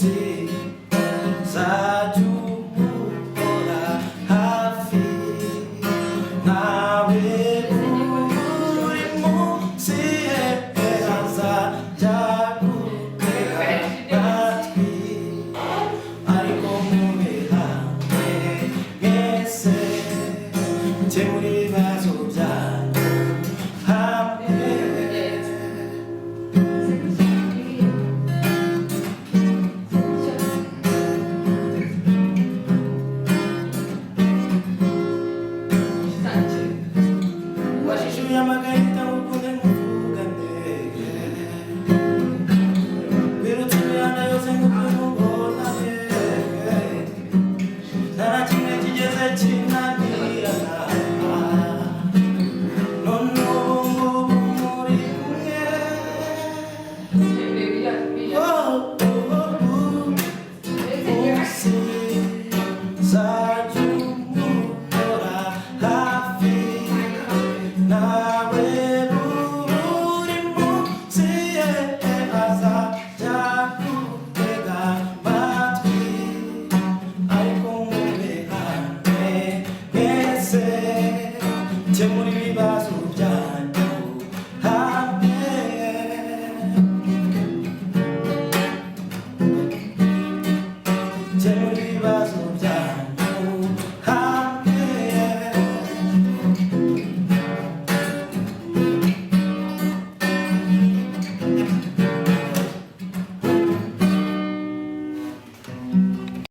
munsi nzajya uhora hafi nawe buri munsi azajya gutega amatwi ariko mube hamwe mwese mukemura ibibazo byanyu hamwe. Washishuye amakarita ukunde muvugane birutse imihanda yose ngukunde mubonane nta na kimwe kigeze kinanirana none ubu ngubu muri kumwe munsi nzajya umuhora hafi nawe buri munsi azajya gutega amatwi ariko mube hamwe mwese mukemura ibibazo